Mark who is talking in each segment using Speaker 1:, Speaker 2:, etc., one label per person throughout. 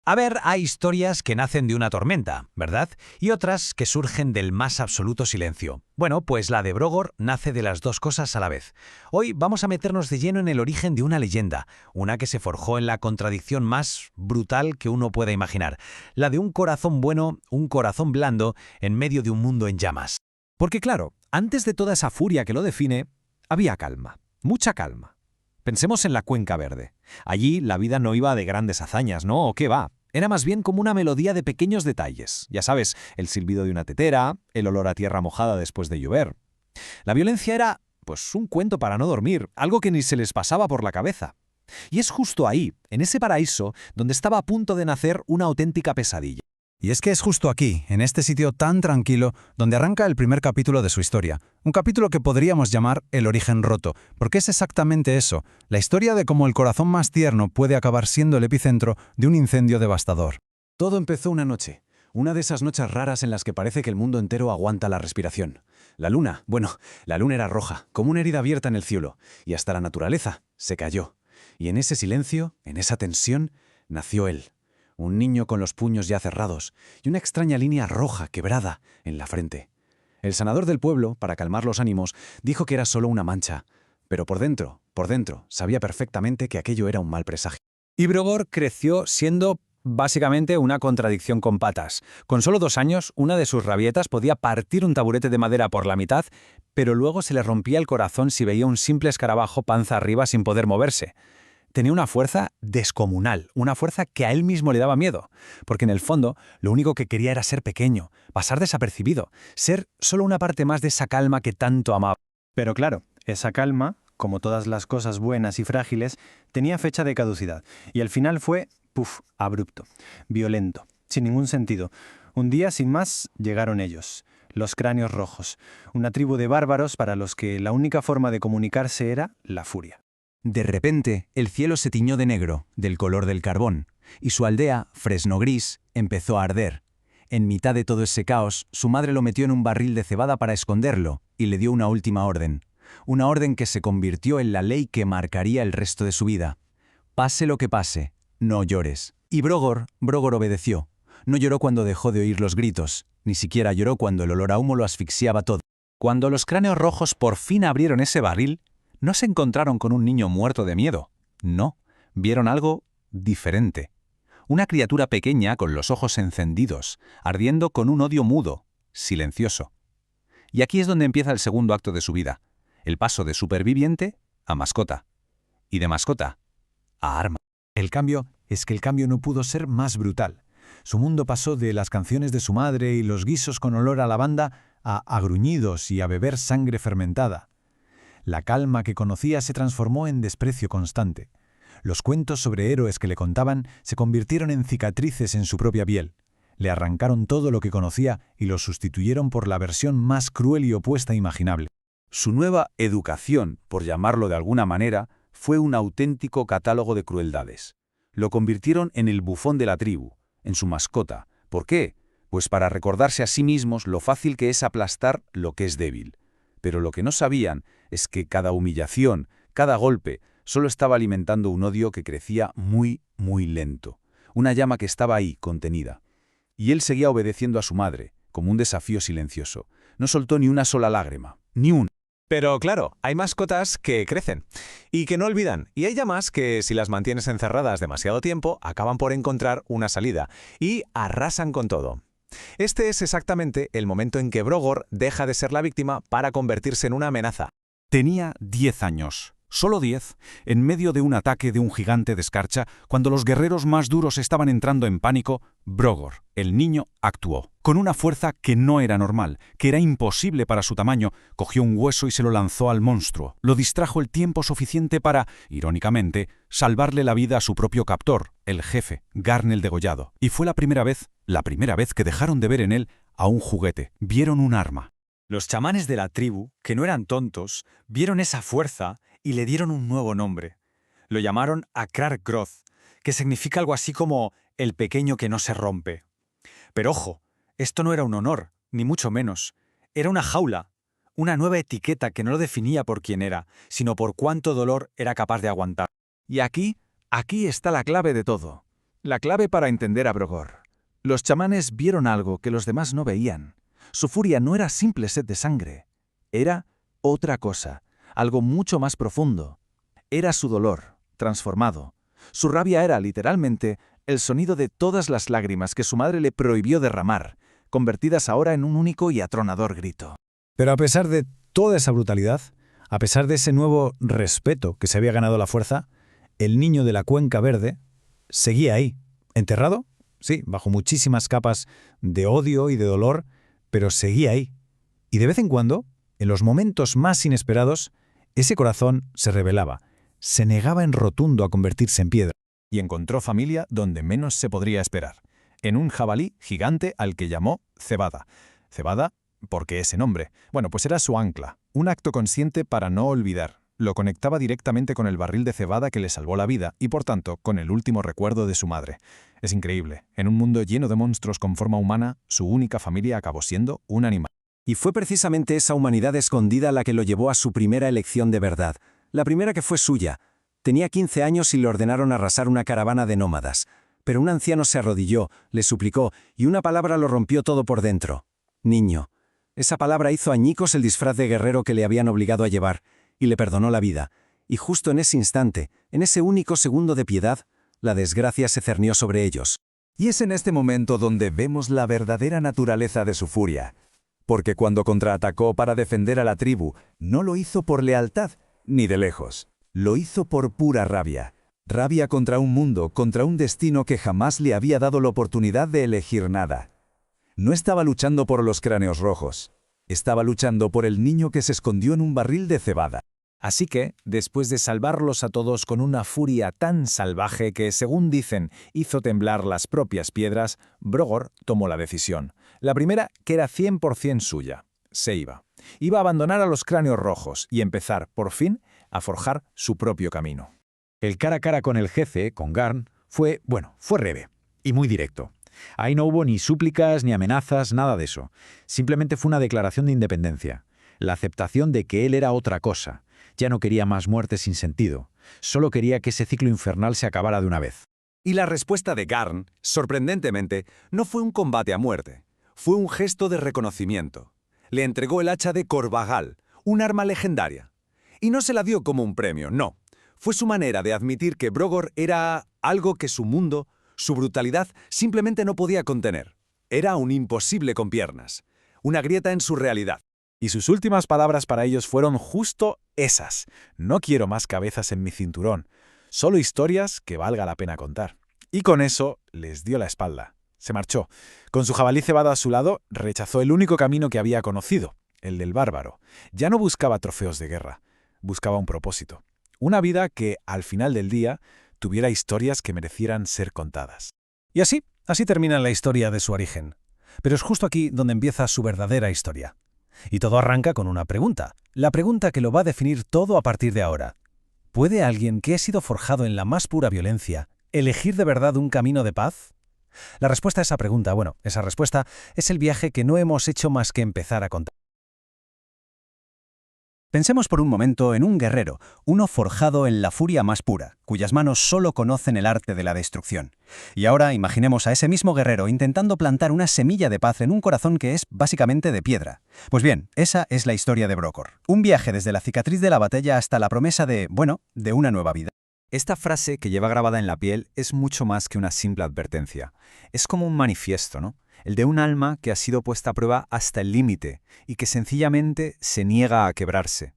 Speaker 1: A ver, hay historias que nacen de una tormenta, ¿verdad? Y otras que surgen del más absoluto silencio. Bueno, pues la de Brogor nace de las dos cosas a la vez. Hoy vamos a meternos de lleno en el origen de una leyenda, una que se forjó en la contradicción más brutal que uno pueda imaginar, la de un corazón bueno, un corazón blando, en medio de un mundo en llamas.
Speaker 2: Porque claro, antes de toda esa furia que lo define, había calma, mucha calma. Pensemos en la Cuenca Verde. Allí la vida no iba de grandes hazañas, ¿no? ¿O qué va? Era más bien como una melodía de pequeños detalles. Ya sabes, el silbido de una tetera, el olor a tierra mojada después de llover. La violencia era, pues, un cuento para no dormir, algo que ni se les pasaba por la cabeza. Y es justo ahí, en ese paraíso, donde estaba a punto de nacer una auténtica pesadilla.
Speaker 3: Y es que es justo aquí, en este sitio tan tranquilo, donde arranca el primer capítulo de su historia. Un capítulo que podríamos llamar El origen roto, porque es exactamente eso, la historia de cómo el corazón más tierno puede acabar siendo el epicentro de un incendio devastador.
Speaker 2: Todo empezó una noche, una de esas noches raras en las que parece que el mundo entero aguanta la respiración. La luna era roja, como una herida abierta en el cielo, y hasta la naturaleza se cayó. Y en ese silencio, en esa tensión, nació él. Un niño con los puños ya cerrados y una extraña línea roja quebrada en la frente. El sanador del pueblo, para calmar los ánimos, dijo que era solo una mancha, pero por dentro, sabía perfectamente que aquello era un mal presagio.
Speaker 4: Y Brogor creció siendo básicamente una contradicción con patas. Con solo 2 años, una de sus rabietas podía partir un taburete de madera por la mitad, pero luego se le rompía el corazón si veía un simple escarabajo panza arriba sin poder moverse. Tenía una fuerza descomunal, una fuerza que a él mismo le daba miedo, porque en el fondo lo único que quería era ser pequeño, pasar desapercibido, ser solo una parte más de esa calma que tanto amaba.
Speaker 5: Pero claro, esa calma, como todas las cosas buenas y frágiles, tenía fecha de caducidad, y al final fue, abrupto, violento, sin ningún sentido. Un día, sin más, llegaron ellos, los Cráneos Rojos, una tribu de bárbaros para los que la única forma de comunicarse era la furia.
Speaker 6: De repente, el cielo se tiñó de negro, del color del carbón, y su aldea, Fresno Gris, empezó a arder. En mitad de todo ese caos, su madre lo metió en un barril de cebada para esconderlo, y le dio una última orden. Una orden que se convirtió en la ley que marcaría el resto de su vida. Pase lo que pase, no llores. Y Brogor obedeció. No lloró cuando dejó de oír los gritos, ni siquiera lloró cuando el olor a humo lo asfixiaba todo.
Speaker 4: Cuando los Cráneos Rojos por fin abrieron ese barril, no se encontraron con un niño muerto de miedo. No, vieron algo diferente. Una criatura pequeña con los ojos encendidos, ardiendo con un odio mudo, silencioso. Y aquí es donde empieza el segundo acto de su vida, el paso de superviviente a mascota, y de mascota a arma.
Speaker 2: El cambio es que el cambio no pudo ser más brutal. Su mundo pasó de las canciones de su madre y los guisos con olor a lavanda a gruñidos y a beber sangre fermentada. La calma que conocía se transformó en desprecio constante. Los cuentos sobre héroes que le contaban se convirtieron en cicatrices en su propia piel. Le arrancaron todo lo que conocía y lo sustituyeron por la versión más cruel y opuesta imaginable.
Speaker 7: Su nueva educación, por llamarlo de alguna manera, fue un auténtico catálogo de crueldades. Lo convirtieron en el bufón de la tribu, en su mascota. ¿Por qué? Pues para recordarse a sí mismos lo fácil que es aplastar lo que es débil. Pero lo que no sabían es que cada humillación, cada golpe, solo estaba alimentando un odio que crecía muy, muy lento. Una llama que estaba ahí, contenida. Y él seguía obedeciendo a su madre, como un desafío silencioso. No soltó ni una sola lágrima, ni una.
Speaker 4: Pero claro, hay mascotas que crecen y que no olvidan, y hay llamas que si las mantienes encerradas demasiado tiempo, acaban por encontrar una salida y arrasan con todo. Este es exactamente el momento en que Brogor deja de ser la víctima para convertirse en una amenaza.
Speaker 2: Tenía 10 años, solo 10, en medio de un ataque de un gigante de escarcha, cuando los guerreros más duros estaban entrando en pánico, Brogor, el niño, actuó. Con una fuerza que no era normal, que era imposible para su tamaño, cogió un hueso y se lo lanzó al monstruo. Lo distrajo el tiempo suficiente para, irónicamente, salvarle la vida a su propio captor, el jefe, Garn el Degollado. Y fue la primera vez que dejaron de ver en él a un juguete. Vieron un arma.
Speaker 4: Los chamanes de la tribu, que no eran tontos, vieron esa fuerza y le dieron un nuevo nombre. Lo llamaron Akrar Groth, que significa algo así como el pequeño que no se rompe. Pero ojo, esto no era un honor, ni mucho menos. Era una jaula, una nueva etiqueta que no lo definía por quién era, sino por cuánto dolor era capaz de aguantar. Y aquí está la clave de todo.
Speaker 2: La clave para entender a Brogor. Los chamanes vieron algo que los demás no veían. Su furia no era simple sed de sangre. Era otra cosa, algo mucho más profundo. Era su dolor, transformado. Su rabia era, literalmente, el sonido de todas las lágrimas que su madre le prohibió derramar, convertidas ahora en un único y atronador grito.
Speaker 3: Pero a pesar de toda esa brutalidad, a pesar de ese nuevo respeto que se había ganado la fuerza, el niño de la Cuenca Verde seguía ahí, enterrado, sí, bajo muchísimas capas de odio y de dolor, pero seguía ahí. Y de vez en cuando, en los momentos más inesperados, ese corazón se rebelaba, se negaba en rotundo a convertirse en piedra.
Speaker 2: Y encontró familia donde menos se podría esperar, en un jabalí gigante al que llamó Cebada. Cebada, ¿por qué ese nombre? Bueno, pues era su ancla, un acto consciente para no olvidar. Lo conectaba directamente con el barril de cebada que le salvó la vida y, por tanto, con el último recuerdo de su madre. Es increíble. En un mundo lleno de monstruos con forma humana, su única familia acabó siendo un animal.
Speaker 6: Y fue precisamente esa humanidad escondida la que lo llevó a su primera elección de verdad, la primera que fue suya. Tenía 15 años y le ordenaron arrasar una caravana de nómadas. Pero un anciano se arrodilló, le suplicó, y una palabra lo rompió todo por dentro. Niño. Esa palabra hizo añicos el disfraz de guerrero que le habían obligado a llevar, y le perdonó la vida. Y justo en ese instante, en ese único segundo de piedad, la desgracia se cernió sobre ellos.
Speaker 7: Y es en este momento donde vemos la verdadera naturaleza de su furia. Porque cuando contraatacó para defender a la tribu, no lo hizo por lealtad, ni de lejos. Lo hizo por pura rabia. Rabia contra un mundo, contra un destino que jamás le había dado la oportunidad de elegir nada. No estaba luchando por los cráneos rojos. Estaba luchando por el niño que se escondió en un barril de cebada.
Speaker 4: Así que, después de salvarlos a todos con una furia tan salvaje que, según dicen, hizo temblar las propias piedras, Brogor tomó la decisión. La primera, que era 100% suya. Se iba. Iba a abandonar a los cráneos rojos y empezar, por fin, a forjar su propio camino.
Speaker 1: El cara a cara con el jefe, con Garn, fue breve y muy directo. Ahí no hubo ni súplicas ni amenazas, nada de eso. Simplemente fue una declaración de independencia. La aceptación de que él era otra cosa. Ya no quería más muertes sin sentido. Solo quería que ese ciclo infernal se acabara de una vez.
Speaker 8: Y la respuesta de Garn, sorprendentemente, no fue un combate a muerte. Fue un gesto de reconocimiento. Le entregó el hacha de Corvagal, un arma legendaria. Y no se la dio como un premio, no. Fue su manera de admitir que Brogor era algo que su mundo, su brutalidad, simplemente no podía contener. Era un imposible con piernas. Una grieta en su realidad.
Speaker 4: Y sus últimas palabras para ellos fueron justo esas. No quiero más cabezas en mi cinturón. Solo historias que valga la pena contar. Y con eso les dio la espalda. Se marchó. Con su jabalí cebado a su lado, rechazó el único camino que había conocido, el del bárbaro. Ya no buscaba trofeos de guerra. Buscaba un propósito. Una vida que, al final del día, tuviera historias que merecieran ser contadas.
Speaker 9: Y así termina la historia de su origen. Pero es justo aquí donde empieza su verdadera historia. Y todo arranca con una pregunta. La pregunta que lo va a definir todo a partir de ahora. ¿Puede alguien que ha sido forjado en la más pura violencia elegir de verdad un camino de paz? La respuesta a esa pregunta, esa respuesta es el viaje que no hemos hecho más que empezar a contar.
Speaker 6: Pensemos por un momento en un guerrero, uno forjado en la furia más pura, cuyas manos solo conocen el arte de la destrucción. Y ahora imaginemos a ese mismo guerrero intentando plantar una semilla de paz en un corazón que es básicamente de piedra. Pues bien, esa es la historia de Brogor. Un viaje desde la cicatriz de la batalla hasta la promesa de una nueva vida.
Speaker 10: Esta frase que lleva grabada en la piel es mucho más que una simple advertencia. Es como un manifiesto, ¿no? El de un alma que ha sido puesta a prueba hasta el límite y que sencillamente se niega a quebrarse.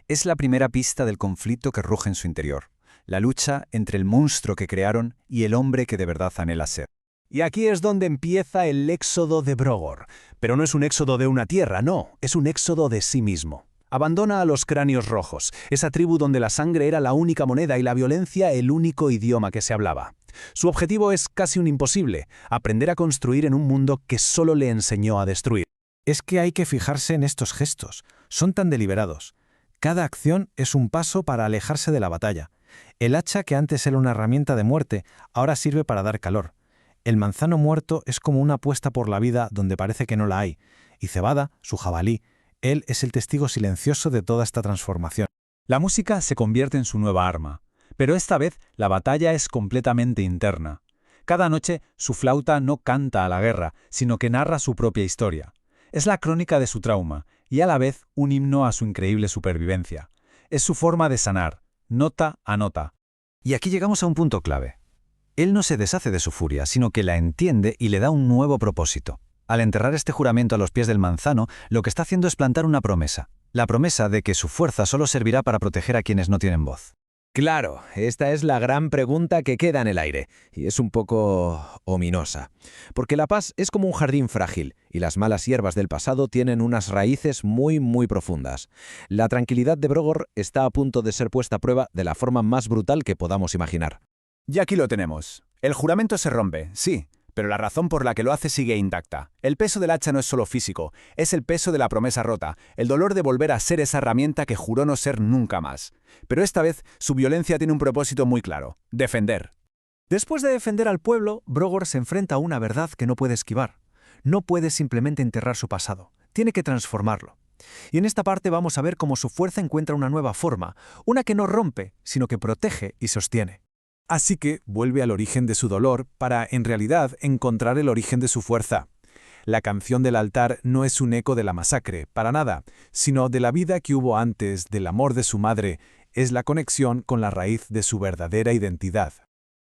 Speaker 10: Es la primera pista del conflicto que ruge en su interior, la lucha entre el monstruo que crearon y el hombre que de verdad anhela ser.
Speaker 1: Y aquí es donde empieza el éxodo de Brogor. Pero no es un éxodo de una tierra, no, es un éxodo de sí mismo. Abandona a los cráneos rojos, esa tribu donde la sangre era la única moneda y la violencia el único idioma que se hablaba. Su objetivo es casi un imposible, aprender a construir en un mundo que solo le enseñó a destruir.
Speaker 9: Es que hay que fijarse en estos gestos, son tan deliberados. Cada acción es un paso para alejarse de la batalla. El hacha, que antes era una herramienta de muerte, ahora sirve para dar calor. El manzano muerto es como una apuesta por la vida donde parece que no la hay. Y Cebada, su jabalí, él es el testigo silencioso de toda esta transformación.
Speaker 2: La música se convierte en su nueva arma, pero esta vez la batalla es completamente interna.
Speaker 4: Cada noche su flauta no canta a la guerra, sino que narra su propia historia. Es la crónica de su trauma y a la vez un himno a su increíble supervivencia. Es su forma de sanar, nota a nota.
Speaker 10: Y aquí llegamos a un punto clave. Él no se deshace de su furia, sino que la entiende y le da un nuevo propósito. Al enterrar este juramento a los pies del manzano, lo que está haciendo es plantar una promesa. La promesa de que su fuerza solo servirá para proteger a quienes no tienen voz.
Speaker 11: Claro, esta es la gran pregunta que queda en el aire, y es un poco ominosa. Porque la paz es como un jardín frágil, y las malas hierbas del pasado tienen unas raíces muy profundas. La tranquilidad de Brogor está a punto de ser puesta a prueba de la forma más brutal que podamos imaginar.
Speaker 2: Y aquí lo tenemos. El juramento se rompe, sí, pero la razón por la que lo hace sigue intacta. El peso del hacha no es solo físico, es el peso de la promesa rota, el dolor de volver a ser esa herramienta que juró no ser nunca más. Pero esta vez, su violencia tiene un propósito muy claro: defender.
Speaker 10: Después de defender al pueblo, Brogor se enfrenta a una verdad que no puede esquivar. No puede simplemente enterrar su pasado, tiene que transformarlo. Y en esta parte vamos a ver cómo su fuerza encuentra una nueva forma, una que no rompe, sino que protege y sostiene.
Speaker 2: Así que vuelve al origen de su dolor para, en realidad, encontrar el origen de su fuerza. La canción del altar no es un eco de la masacre, para nada, sino de la vida que hubo antes, del amor de su madre, es la conexión con la raíz de su verdadera identidad.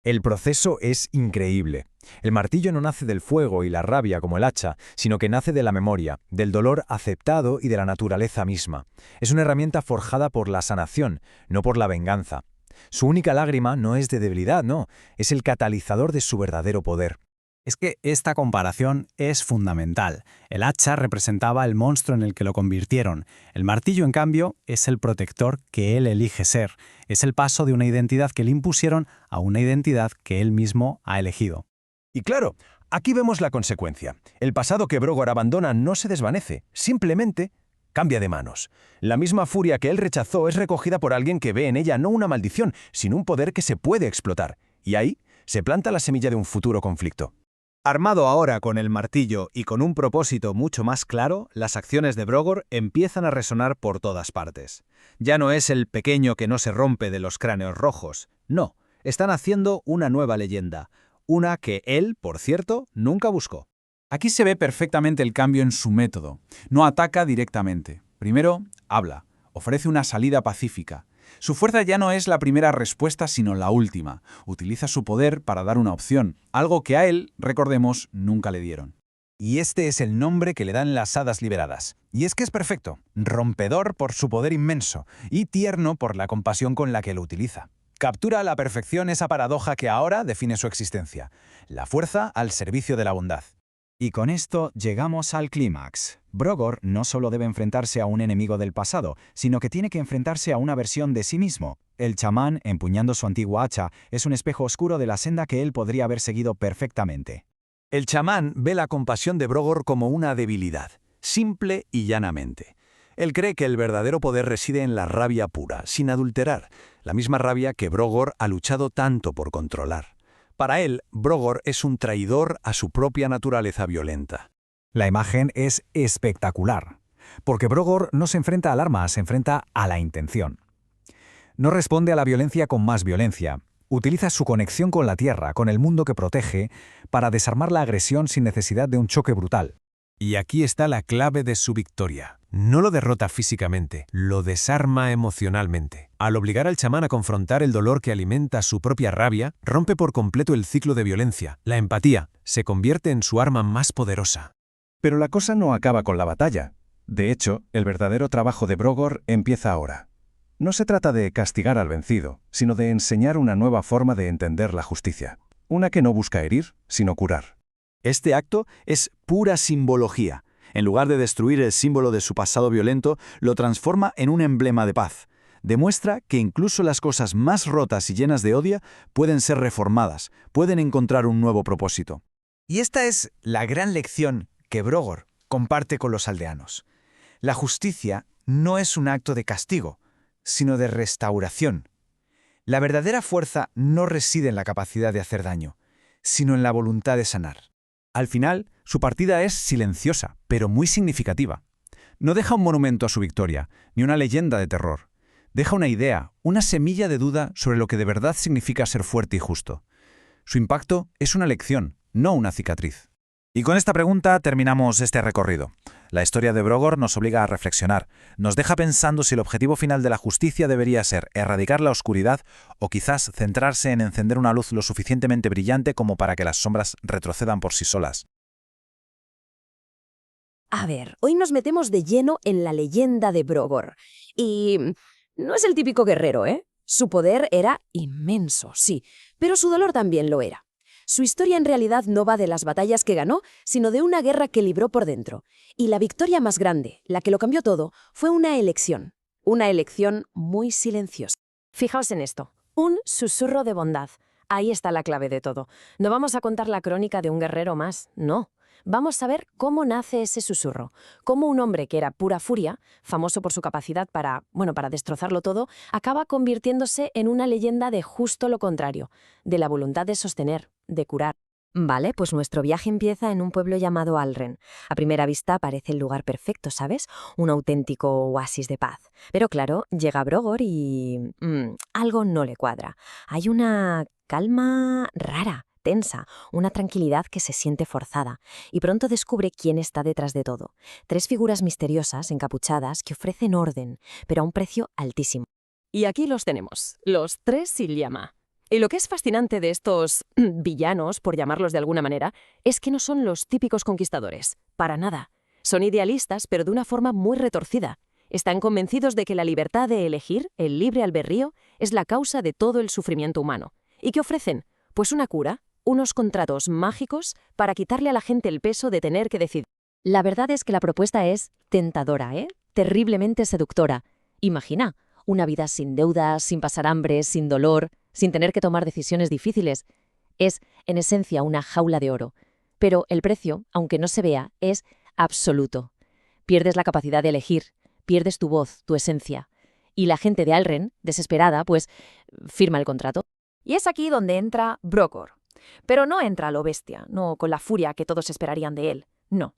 Speaker 10: El proceso es increíble. El martillo no nace del fuego y la rabia como el hacha, sino que nace de la memoria, del dolor aceptado y de la naturaleza misma. Es una herramienta forjada por la sanación, no por la venganza. Su única lágrima no es de debilidad, no, es el catalizador de su verdadero poder.
Speaker 3: Es que esta comparación es fundamental. El hacha representaba el monstruo en el que lo convirtieron. El martillo, en cambio, es el protector que él elige ser. Es el paso de una identidad que le impusieron a una identidad que él mismo ha elegido.
Speaker 12: Y claro, aquí vemos la consecuencia. El pasado que Brogor abandona no se desvanece, simplemente cambia de manos. La misma furia que él rechazó es recogida por alguien que ve en ella no una maldición, sino un poder que se puede explotar. Y ahí se planta la semilla de un futuro conflicto.
Speaker 4: Armado ahora con el martillo y con un propósito mucho más claro, las acciones de Brogor empiezan a resonar por todas partes. Ya no es el pequeño que no se rompe de los cráneos rojos. No, están haciendo una nueva leyenda. Una que él, por cierto, nunca buscó.
Speaker 2: Aquí se ve perfectamente el cambio en su método. No ataca directamente. Primero, habla. Ofrece una salida pacífica. Su fuerza ya no es la primera respuesta, sino la última. Utiliza su poder para dar una opción, algo que a él, recordemos, nunca le dieron.
Speaker 3: Y este es el nombre que le dan las hadas liberadas. Y es que es perfecto, rompedor por su poder inmenso y tierno por la compasión con la que lo utiliza. Captura a la perfección esa paradoja que ahora define su existencia, la fuerza al servicio de la bondad.
Speaker 6: Y con esto llegamos al clímax. Brogor no solo debe enfrentarse a un enemigo del pasado, sino que tiene que enfrentarse a una versión de sí mismo. El chamán, empuñando su antigua hacha, es un espejo oscuro de la senda que él podría haber seguido perfectamente.
Speaker 7: El chamán ve la compasión de Brogor como una debilidad, simple y llanamente. Él cree que el verdadero poder reside en la rabia pura, sin adulterar, la misma rabia que Brogor ha luchado tanto por controlar. Para él, Brogor es un traidor a su propia naturaleza violenta.
Speaker 3: La imagen es espectacular, porque Brogor no se enfrenta al arma, se enfrenta a la intención. No responde a la violencia con más violencia. Utiliza su conexión con la tierra, con el mundo que protege, para desarmar la agresión sin necesidad de un choque brutal.
Speaker 9: Y aquí está la clave de su victoria. No lo derrota físicamente, lo desarma emocionalmente. Al obligar al chamán a confrontar el dolor que alimenta su propia rabia, rompe por completo el ciclo de violencia. La empatía se convierte en su arma más poderosa.
Speaker 12: Pero la cosa no acaba con la batalla. De hecho, el verdadero trabajo de Brogor empieza ahora. No se trata de castigar al vencido, sino de enseñar una nueva forma de entender la justicia. Una que no busca herir, sino curar.
Speaker 7: Este acto es pura simbología. En lugar de destruir el símbolo de su pasado violento, lo transforma en un emblema de paz. Demuestra que incluso las cosas más rotas y llenas de odio pueden ser reformadas, pueden encontrar un nuevo propósito.
Speaker 10: Y esta es la gran lección que Brogor comparte con los aldeanos. La justicia no es un acto de castigo, sino de restauración. La verdadera fuerza no reside en la capacidad de hacer daño, sino en la voluntad de sanar.
Speaker 2: Al final, su partida es silenciosa, pero muy significativa. No deja un monumento a su victoria, ni una leyenda de terror. Deja una idea, una semilla de duda sobre lo que de verdad significa ser fuerte y justo. Su impacto es una lección, no una cicatriz. Y con esta pregunta terminamos este recorrido. La historia de Brogor nos obliga a reflexionar, nos deja pensando si el objetivo final de la justicia debería ser erradicar la oscuridad o quizás centrarse en encender una luz lo suficientemente brillante como para que las sombras retrocedan por sí solas.
Speaker 13: A ver, hoy nos metemos de lleno en la leyenda de Brogor. Y no es el típico guerrero, ¿eh? Su poder era inmenso, sí, pero su dolor también lo era. Su historia en realidad no va de las batallas que ganó, sino de una guerra que libró por dentro. Y la victoria más grande, la que lo cambió todo, fue una elección muy silenciosa.
Speaker 14: Fijaos en esto, un susurro de bondad. Ahí está la clave de todo. No vamos a contar la crónica de un guerrero más, no. Vamos a ver cómo nace ese susurro, cómo un hombre que era pura furia, famoso por su capacidad para destrozarlo todo, acaba convirtiéndose en una leyenda de justo lo contrario, de la voluntad de sostener, de curar.
Speaker 13: Vale, pues nuestro viaje empieza en un pueblo llamado Alren. A primera vista parece el lugar perfecto, ¿sabes? Un auténtico oasis de paz. Pero claro, llega Brogor y algo no le cuadra. Hay una calma rara, tensa, una tranquilidad que se siente forzada, y pronto descubre quién está detrás de todo. 3 figuras misteriosas, encapuchadas, que ofrecen orden, pero a un precio altísimo.
Speaker 14: Y aquí los tenemos, los 3 Silyama. Y lo que es fascinante de estos villanos, por llamarlos de alguna manera, es que no son los típicos conquistadores, para nada. Son idealistas, pero de una forma muy retorcida. Están convencidos de que la libertad de elegir, el libre albedrío, es la causa de todo el sufrimiento humano. ¿Y qué ofrecen? Pues una cura, unos contratos mágicos para quitarle a la gente el peso de tener que decidir.
Speaker 13: La verdad es que la propuesta es tentadora, terriblemente seductora. Imagina, una vida sin deudas, sin pasar hambre, sin dolor, sin tener que tomar decisiones difíciles. Es, en esencia, una jaula de oro. Pero el precio, aunque no se vea, es absoluto. Pierdes la capacidad de elegir, pierdes tu voz, tu esencia. Y la gente de Alren, desesperada, pues firma el contrato.
Speaker 14: Y es aquí donde entra Brogor. Pero no entra a lo bestia, no con la furia que todos esperarían de él, no.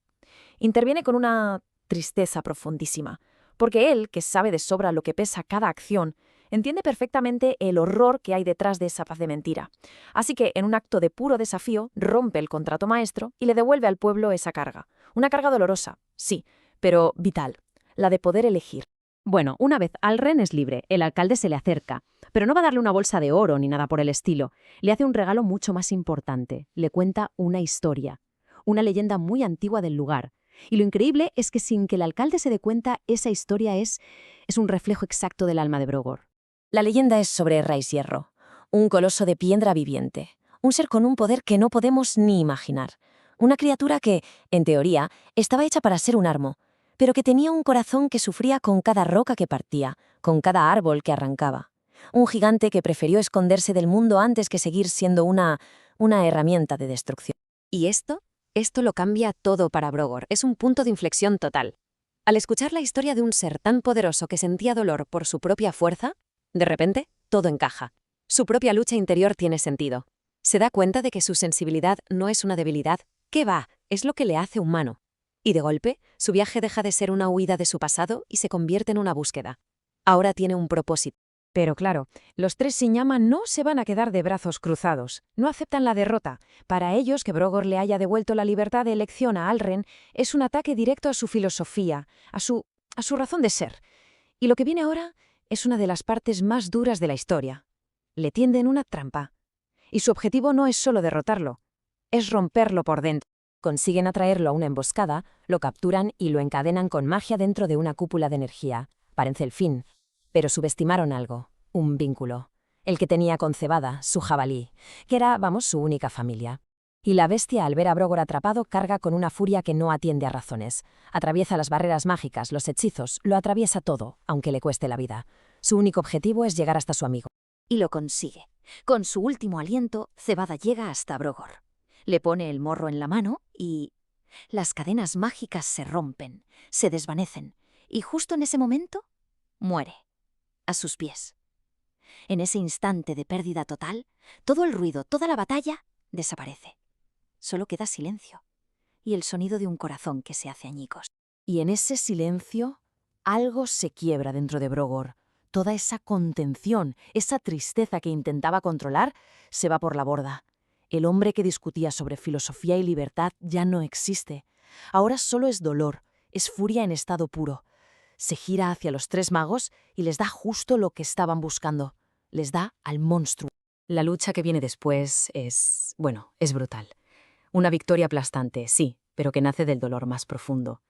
Speaker 14: Interviene con una tristeza profundísima, porque él, que sabe de sobra lo que pesa cada acción, entiende perfectamente el horror que hay detrás de esa paz de mentira. Así que, en un acto de puro desafío, rompe el contrato maestro y le devuelve al pueblo esa carga. Una carga dolorosa, sí, pero vital, la de poder elegir.
Speaker 13: Bueno, una vez Alren es libre, el alcalde se le acerca, pero no va a darle una bolsa de oro ni nada por el estilo. Le hace un regalo mucho más importante. Le cuenta una historia, una leyenda muy antigua del lugar. Y lo increíble es que sin que el alcalde se dé cuenta, esa historia es un reflejo exacto del alma de Brogor. La leyenda es sobre Raisierro, un coloso de piedra viviente, un ser con un poder que no podemos ni imaginar. Una criatura que, en teoría, estaba hecha para ser un armo, pero que tenía un corazón que sufría con cada roca que partía, con cada árbol que arrancaba. Un gigante que prefirió esconderse del mundo antes que seguir siendo una herramienta de destrucción. Y esto lo cambia todo para Brogor. Es un punto de inflexión total. Al escuchar la historia de un ser tan poderoso que sentía dolor por su propia fuerza, de repente, todo encaja. Su propia lucha interior tiene sentido. Se da cuenta de que su sensibilidad no es una debilidad. ¿Qué va? Es lo que le hace humano. Y de golpe, su viaje deja de ser una huida de su pasado y se convierte en una búsqueda. Ahora tiene un propósito.
Speaker 14: Pero claro, los 3 Silyama no se van a quedar de brazos cruzados. No aceptan la derrota. Para ellos, que Brogor le haya devuelto la libertad de elección a Alren es un ataque directo a su filosofía, a su razón de ser. Y lo que viene ahora es una de las partes más duras de la historia. Le tienden una trampa. Y su objetivo no es solo derrotarlo, es romperlo por dentro.
Speaker 13: Consiguen atraerlo a una emboscada, lo capturan y lo encadenan con magia dentro de una cúpula de energía. Parece el fin. Pero subestimaron algo, un vínculo. El que tenía con Cebada, su jabalí, que era, su única familia. Y la bestia, al ver a Brogor atrapado, carga con una furia que no atiende a razones. Atraviesa las barreras mágicas, los hechizos, lo atraviesa todo, aunque le cueste la vida. Su único objetivo es llegar hasta su amigo.
Speaker 15: Y lo consigue. Con su último aliento, Cebada llega hasta Brogor. Le pone el morro en la mano y las cadenas mágicas se rompen, se desvanecen, y justo en ese momento, muere, a sus pies. En ese instante de pérdida total, todo el ruido, toda la batalla, desaparece. Solo queda silencio y el sonido de un corazón que se hace añicos.
Speaker 13: Y en ese silencio, algo se quiebra dentro de Brogor. Toda esa contención, esa tristeza que intentaba controlar, se va por la borda.
Speaker 14: El hombre que discutía sobre filosofía y libertad ya no existe. Ahora solo es dolor, es furia en estado puro. Se gira hacia los tres magos y les da justo lo que estaban buscando. Les da al monstruo.
Speaker 13: La lucha que viene después es brutal. Una victoria aplastante, sí, pero que nace del dolor más profundo.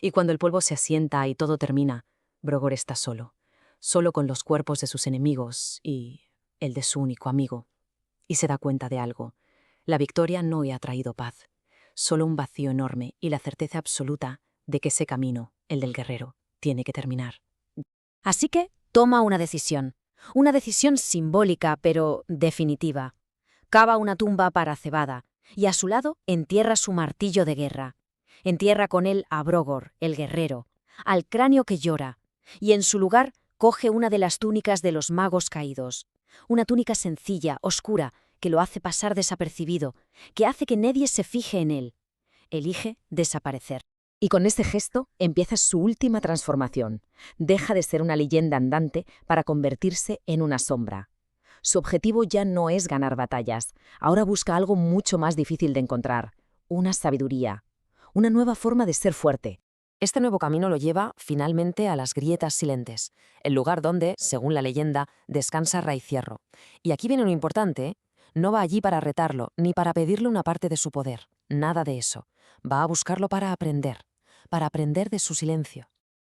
Speaker 13: Y cuando el polvo se asienta y todo termina, Brogor está solo. Solo con los cuerpos de sus enemigos y el de su único amigo. Y se da cuenta de algo. La victoria no le ha traído paz. Solo un vacío enorme y la certeza absoluta de que ese camino, el del guerrero, tiene que terminar.
Speaker 15: Así que toma una decisión. Una decisión simbólica, pero definitiva. Cava una tumba para Cebada y a su lado entierra su martillo de guerra. Entierra con él a Brogor, el guerrero, al cráneo que llora, y en su lugar coge una de las túnicas de los magos caídos. Una túnica sencilla, oscura, que lo hace pasar desapercibido, que hace que nadie se fije en él. Elige desaparecer.
Speaker 13: Y con este gesto empieza su última transformación. Deja de ser una leyenda andante para convertirse en una sombra. Su objetivo ya no es ganar batallas. Ahora busca algo mucho más difícil de encontrar. Una sabiduría. Una nueva forma de ser fuerte. Este nuevo camino lo lleva, finalmente, a las grietas silentes, el lugar donde, según la leyenda, descansa Raicierro. Y aquí viene lo importante, no va allí para retarlo, ni para pedirle una parte de su poder. Nada de eso. Va a buscarlo para aprender de su silencio.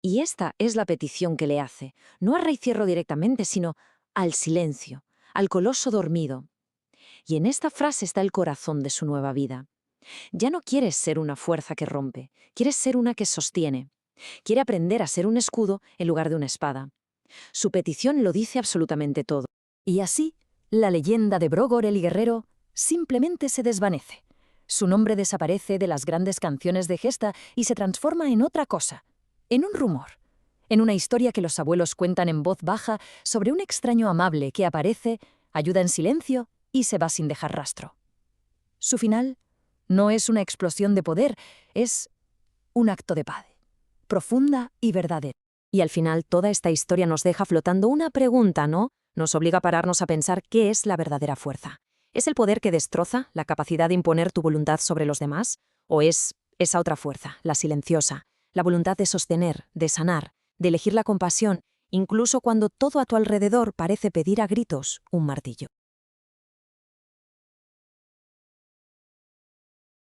Speaker 15: Y esta es la petición que le hace, no a Raicierro directamente, sino al silencio, al coloso dormido. Y en esta frase está el corazón de su nueva vida. Ya no quieres ser una fuerza que rompe, quieres ser una que sostiene. Quiere aprender a ser un escudo en lugar de una espada. Su petición lo dice absolutamente todo.
Speaker 13: Y así, la leyenda de Brogor el guerrero simplemente se desvanece. Su nombre desaparece de las grandes canciones de gesta y se transforma en otra cosa, en un rumor, en una historia que los abuelos cuentan en voz baja sobre un extraño amable que aparece, ayuda en silencio y se va sin dejar rastro. Su final no es una explosión de poder, es un acto de paz, profunda y verdadera. Y al final toda esta historia nos deja flotando una pregunta, ¿no? Nos obliga a pararnos a pensar qué es la verdadera fuerza. ¿Es el poder que destroza, la capacidad de imponer tu voluntad sobre los demás? ¿O es esa otra fuerza, la silenciosa, la voluntad de sostener, de sanar, de elegir la compasión, incluso cuando todo a tu alrededor parece pedir a gritos un martillo?